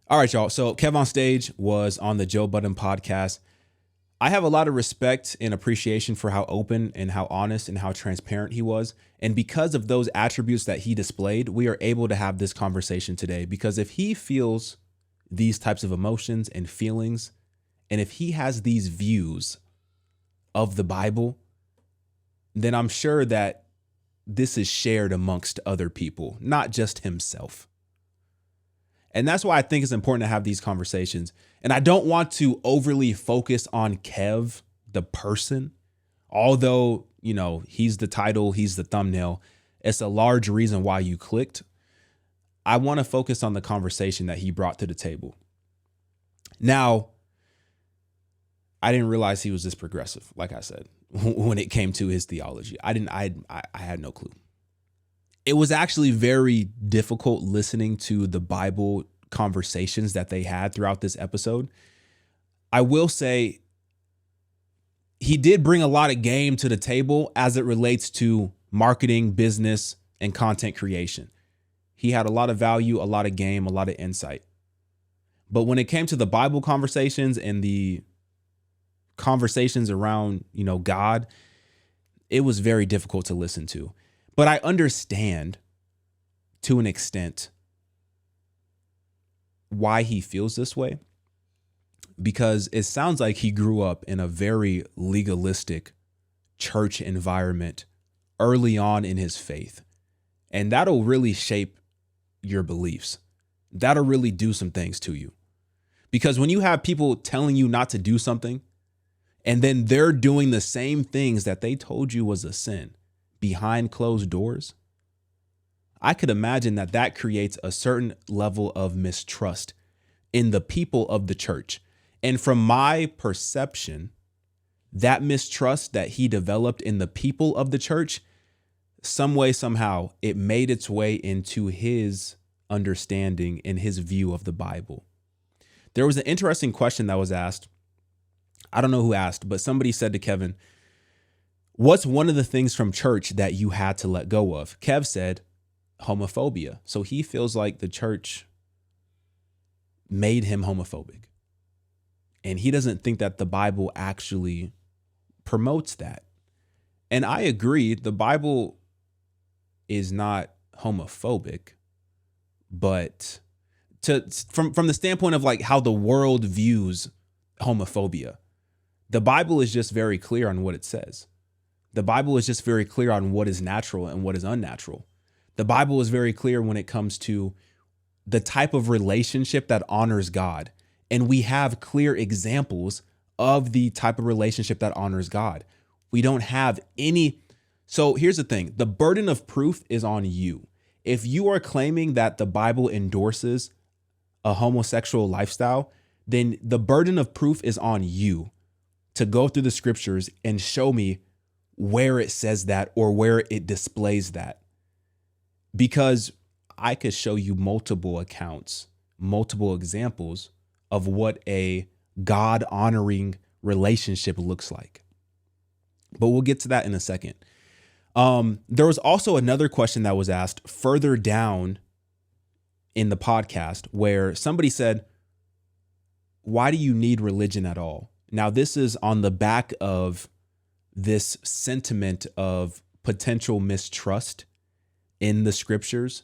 All right, y'all. So KevOnStage was on the Joe Budden podcast. I have a lot of respect and appreciation for how open and how honest and how transparent he was. And because of those attributes that he displayed, we are able to have this conversation today. Because if he feels these types of emotions and feelings, and if he has these views of the Bible, then I'm sure that this is shared amongst other people, not just himself. And that's why I think it's important to have these conversations. And I don't want to overly focus on Kev, the person, although, he's the title, he's the thumbnail. It's a large reason why you clicked. I want to focus on the conversation that he brought to the table. Now, I didn't realize he was this progressive, like I said, when it came to his theology. I had no clue. It was actually very difficult listening to the Bible conversations that they had throughout this episode. I will say he did bring a lot of game to the table as it relates to marketing, business, and content creation. He had a lot of value, a lot of game, a lot of insight. But when it came to the Bible conversations and the conversations around, God, it was very difficult to listen to. But I understand to an extent why he feels this way, because it sounds like he grew up in a very legalistic church environment early on in his faith. And that'll really shape your beliefs. That'll really do some things to you. Because when you have people telling you not to do something, and then they're doing the same things that they told you was a sin behind closed doors, I could imagine that creates a certain level of mistrust in the people of the church. And from my perception, that mistrust that he developed in the people of the church, some way, somehow, it made its way into his understanding and his view of the Bible. There was an interesting question that was asked. I don't know who asked, but somebody said to Kevin, "What's one of the things from church that you had to let go of?" Kev said, homophobia. So he feels like the church made him homophobic. And he doesn't think that the Bible actually promotes that. And I agree, the Bible is not homophobic, but from the standpoint of like how the world views homophobia, the Bible is just very clear on what it says. The Bible is just very clear on what is natural and what is unnatural. The Bible is very clear when it comes to the type of relationship that honors God. And we have clear examples of the type of relationship that honors God. We don't have any. So here's the thing. The burden of proof is on you. If you are claiming that the Bible endorses a homosexual lifestyle, then the burden of proof is on you to go through the scriptures and show me where it says that or where it displays that. Because I could show you multiple accounts, multiple examples of what a God-honoring relationship looks like. But we'll get to that in a second. There was also another question that was asked further down in the podcast where somebody said, "Why do you need religion at all?" Now, this is on the back of this sentiment of potential mistrust in the scriptures,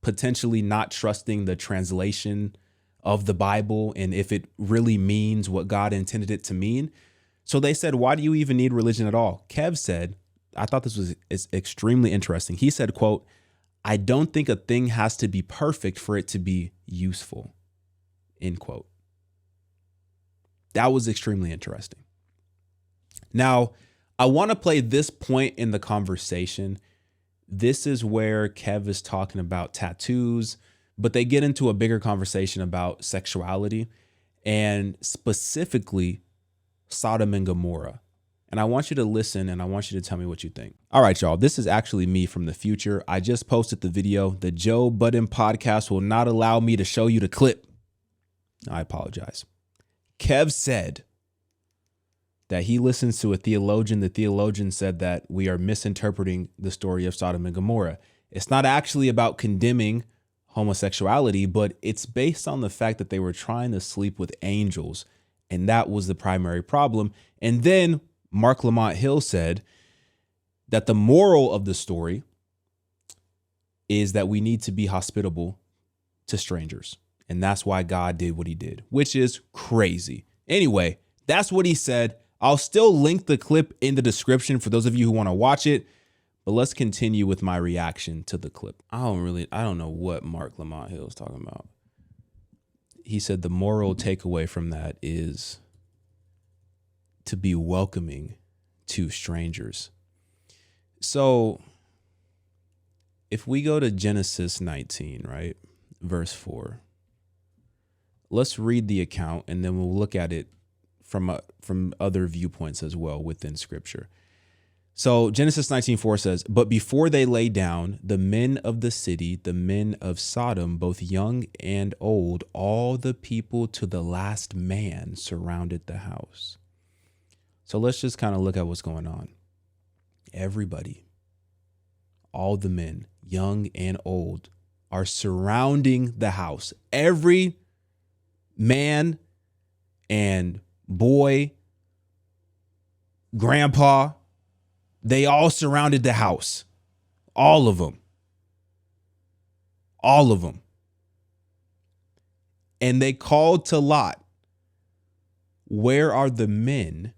potentially not trusting the translation of the Bible and if it really means what God intended it to mean. So they said, "Why do you even need religion at all?" Kev said, I thought this was extremely interesting. He said, quote, "I don't think a thing has to be perfect for it to be useful," end quote. That was extremely interesting. Now, I want to play this point in the conversation. This is where Kev is talking about tattoos, but they get into a bigger conversation about sexuality and specifically Sodom and Gomorrah. And I want you to listen and I want you to tell me what you think. All right, y'all, this is actually me from the future. I just posted the video. The Joe Budden podcast will not allow me to show you the clip. I apologize. Kev said that he listens to a theologian. The theologian said that we are misinterpreting the story of Sodom and Gomorrah. It's not actually about condemning homosexuality, but it's based on the fact that they were trying to sleep with angels, and that was the primary problem. And then Mark Lamont Hill said that the moral of the story is that we need to be hospitable to strangers. And that's why God did what he did, which is crazy. Anyway, that's what he said. I'll still link the clip in the description for those of you who want to watch it. But let's continue with my reaction to the clip. I don't know what Mark Lamont Hill is talking about. He said the moral takeaway from that is to be welcoming to strangers. So if we go to Genesis 19, right, verse 4, let's read the account and then we'll look at it from other viewpoints as well within Scripture. So Genesis 19:4 says, "But before they lay down, the men of the city, the men of Sodom, both young and old, all the people to the last man surrounded the house." So let's just kind of look at what's going on. Everybody, all the men, young and old, are surrounding the house. Every man and boy, grandpa, they all surrounded the house. All of them. All of them. And they called to Lot, "Where are the men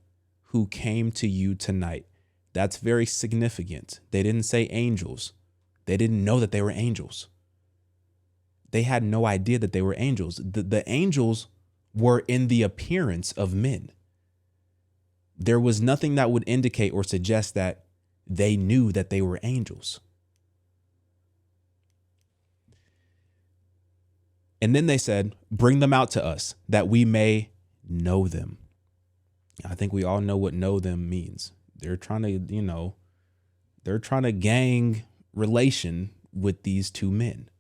who came to you tonight?" That's very significant. They didn't say angels. They didn't know that they were angels. They had no idea that they were angels. The angels were in the appearance of men. There was nothing that would indicate or suggest that they knew that they were angels. And then they said, "Bring them out to us that we may know them." I think we all know what know them means. They're trying to gang relation with these two men.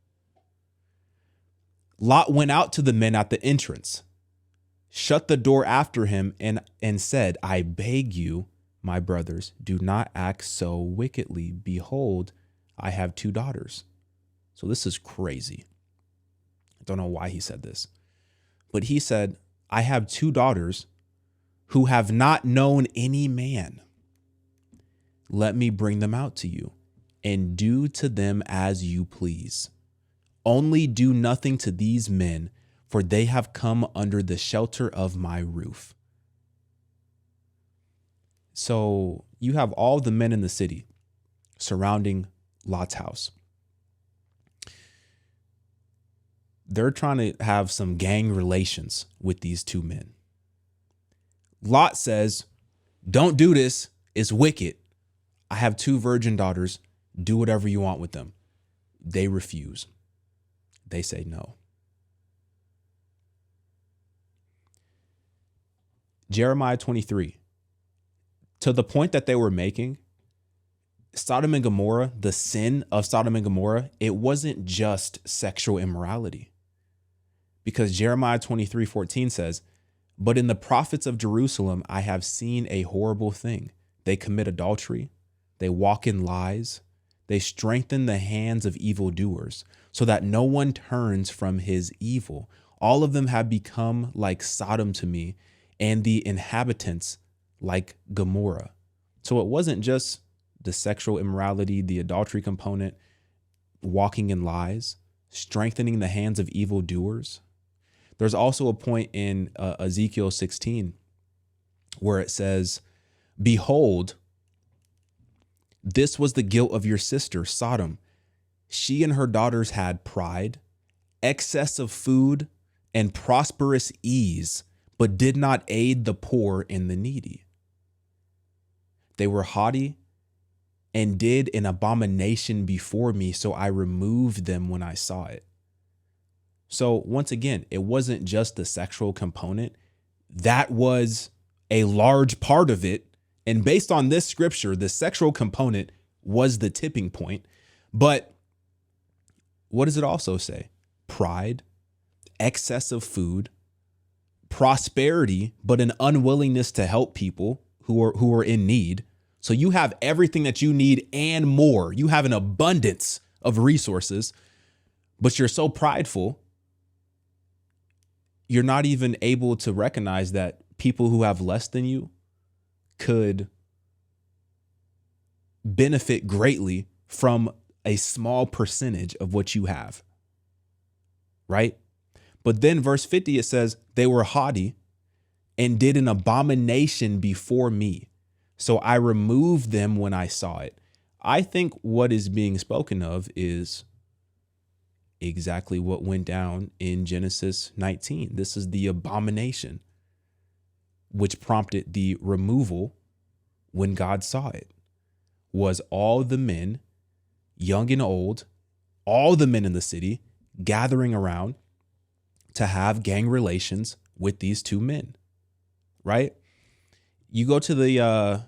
Lot went out to the men at the entrance, shut the door after him, and said, "I beg you, my brothers, do not act so wickedly. Behold, I have 2 daughters." So this is crazy. I don't know why he said this, but he said, "I have 2 daughters who have not known any man. Let me bring them out to you, and do to them as you please. Only do nothing to these men, for they have come under the shelter of my roof." So you have all the men in the city surrounding Lot's house. They're trying to have some gang relations with these 2 men. Lot says, "Don't do this. It's wicked. I have 2 virgin daughters. Do whatever you want with them." They refuse. They say no. Jeremiah 23. To the point that they were making, Sodom and Gomorrah, the sin of Sodom and Gomorrah, it wasn't just sexual immorality. Because Jeremiah 23:14 says, "But in the prophets of Jerusalem, I have seen a horrible thing. They commit adultery. They walk in lies. They strengthen the hands of evildoers, so that no one turns from his evil. All of them have become like Sodom to me, and the inhabitants like Gomorrah." So it wasn't just the sexual immorality, the adultery component, walking in lies, strengthening the hands of evildoers. There's also a point in Ezekiel 16 where it says, "Behold, this was the guilt of your sister, Sodom. She and her daughters had pride, excess of food, and prosperous ease, but did not aid the poor and the needy. They were haughty and did an abomination before me, so I removed them when I saw it." So once again, it wasn't just the sexual component. That was a large part of it. And based on this scripture, the sexual component was the tipping point. But what does it also say? Pride, excess of food, prosperity, but an unwillingness to help people who are in need. So you have everything that you need and more. You have an abundance of resources, But you're so prideful, you're not even able to recognize that people who have less than you could benefit greatly from a small percentage of what you have, right? But then verse 50, it says, they were haughty and did an abomination before me. So I removed them when I saw it. I think what is being spoken of is exactly what went down in Genesis 19. This is the abomination, which prompted the removal when God saw it, was all the men, young and old, all the men in the city gathering around to have gang relations with these two men, right? You go to the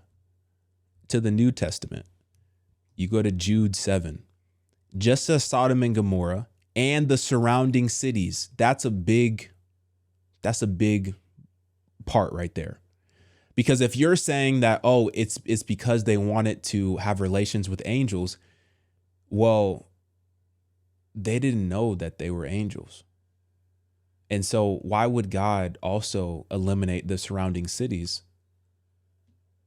New Testament, you go to Jude 7, just as Sodom and Gomorrah and the surrounding cities, that's a big part right there. Because if you're saying that, oh, it's because they wanted to have relations with angels, well, they didn't know that they were angels. And so why would God also eliminate the surrounding cities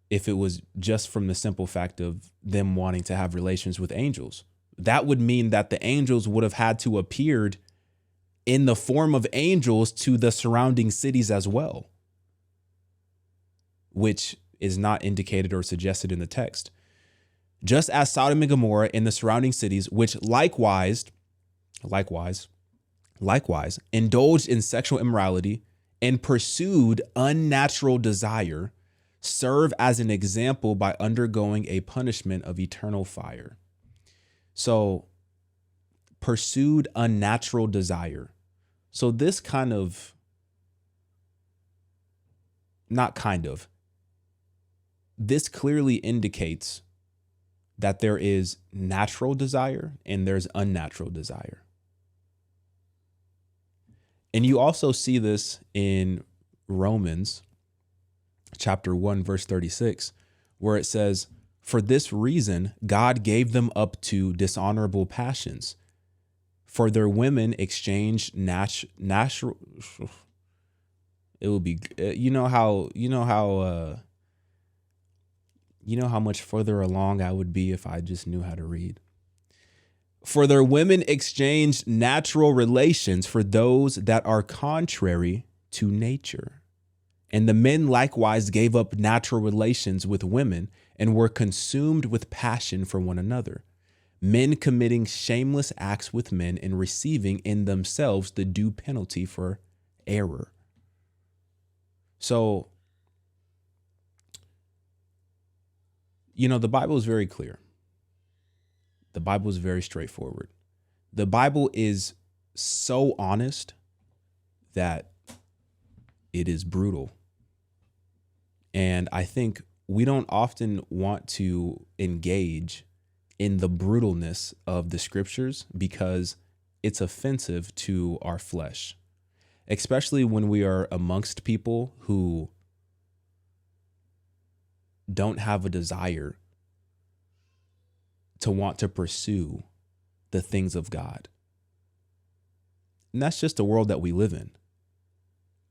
if it was just from the simple fact of them wanting to have relations with angels? That would mean that the angels would have had to appeared in the form of angels to the surrounding cities as well, which is not indicated or suggested in the text. Just as Sodom and Gomorrah and the surrounding cities, which likewise indulged in sexual immorality and pursued unnatural desire, serve as an example by undergoing a punishment of eternal fire. So, pursued unnatural desire. So this this clearly indicates that there is natural desire and there's unnatural desire. And you also see this in Romans chapter 1, verse 36, where it says, for this reason, God gave them up to dishonorable passions. For their women exchanged natural. It will be, you know how much further along I would be if I just knew how to read. For their women exchanged natural relations for those that are contrary to nature. And the men likewise gave up natural relations with women and were consumed with passion for one another, men committing shameless acts with men and receiving in themselves the due penalty for error. So, the Bible is very clear. The Bible is very straightforward. The Bible is so honest that it is brutal. And I think we don't often want to engage in the brutalness of the scriptures because it's offensive to our flesh, especially when we are amongst people who don't have a desire to want to pursue the things of God. And that's just the world that we live in.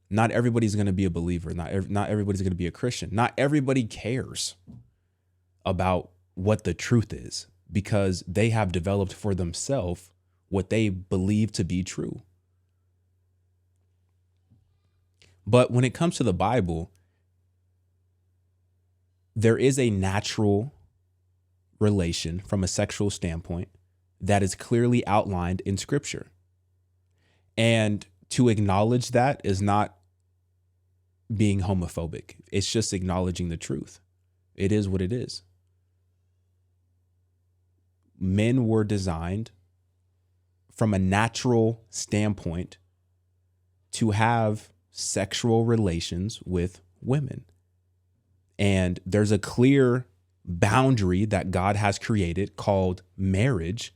Not everybody's going to be a believer. Not everybody's going to be a Christian. Not everybody cares about what the truth is because they have developed for themselves what they believe to be true. But when it comes to the Bible, there is a natural relation from a sexual standpoint that is clearly outlined in Scripture. And to acknowledge that is not being homophobic. It's just acknowledging the truth. It is what it is. Men were designed from a natural standpoint to have sexual relations with women. And there's a clear boundary that God has created called marriage.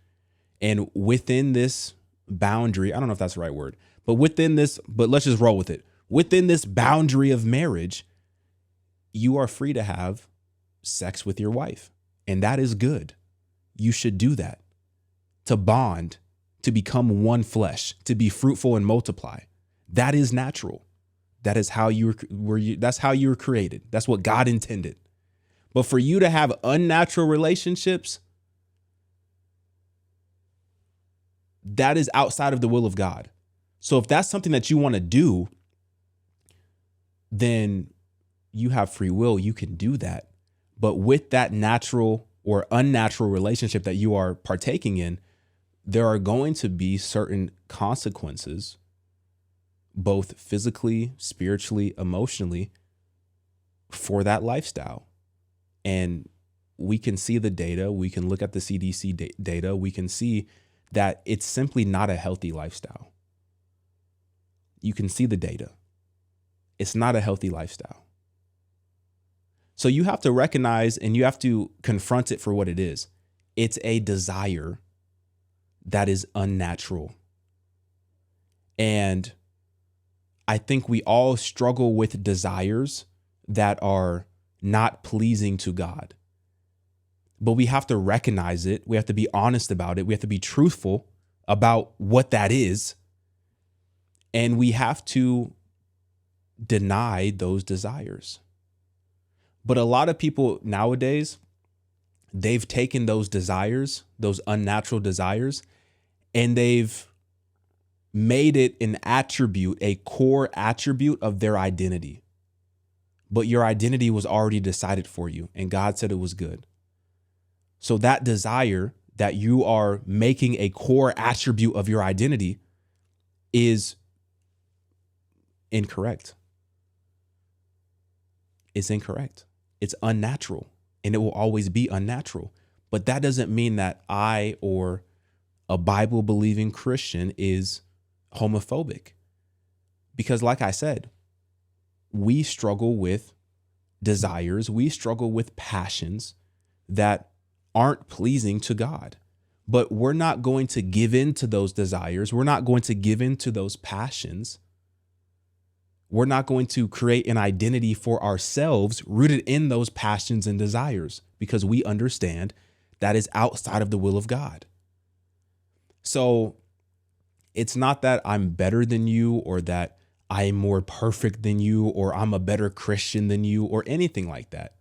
And within this boundary, I don't know if that's the right word, but let's just roll with it. Within this boundary of marriage, you are free to have sex with your wife. And that is good. You should do that to bond, to become one flesh, to be fruitful and multiply. That is natural. That is how that's how you were created. That's what God intended. But for you to have unnatural relationships, that is outside of the will of God. So if that's something that you want to do, then you have free will. You can do that. But with that natural or unnatural relationship that you are partaking in, there are going to be certain consequences, both physically, spiritually, emotionally, for that lifestyle. And we can see the data. We can look at the CDC data. We can see that it's simply not a healthy lifestyle. You can see the data. It's not a healthy lifestyle. So you have to recognize and you have to confront it for what it is. It's a desire that is unnatural. And I think we all struggle with desires that are not pleasing to God. But we have to recognize it. We have to be honest about it. We have to be truthful about what that is. And we have to deny those desires. But a lot of people nowadays, they've taken those desires, those unnatural desires, and they've made it an attribute, a core attribute of their identity. But your identity was already decided for you, and God said it was good. So that desire that you are making a core attribute of your identity is incorrect. It's incorrect. It's unnatural, and it will always be unnatural. But that doesn't mean that I or a Bible-believing Christian is homophobic. Because like I said, we struggle with desires, we struggle with passions that aren't pleasing to God. But we're not going to give in to those desires. We're not going to give in to those passions. We're not going to create an identity for ourselves rooted in those passions and desires, because we understand that is outside of the will of God. So it's not that I'm better than you, or that I'm more perfect than you, or I'm a better Christian than you, or anything like that.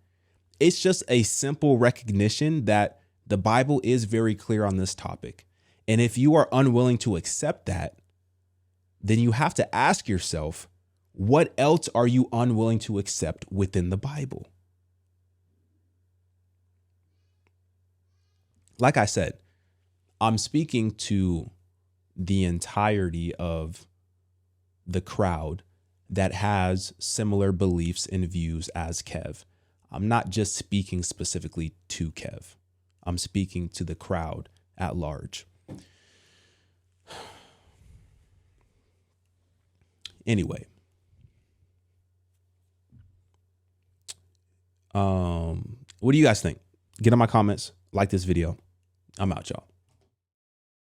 It's just a simple recognition that the Bible is very clear on this topic. And if you are unwilling to accept that, then you have to ask yourself, what else are you unwilling to accept within the Bible? Like I said, I'm speaking to the entirety of the crowd that has similar beliefs and views as Kev. I'm not just speaking specifically to Kev. I'm speaking to the crowd at large. Anyway, what do you guys think? Get in my comments, like this video. I'm out, y'all.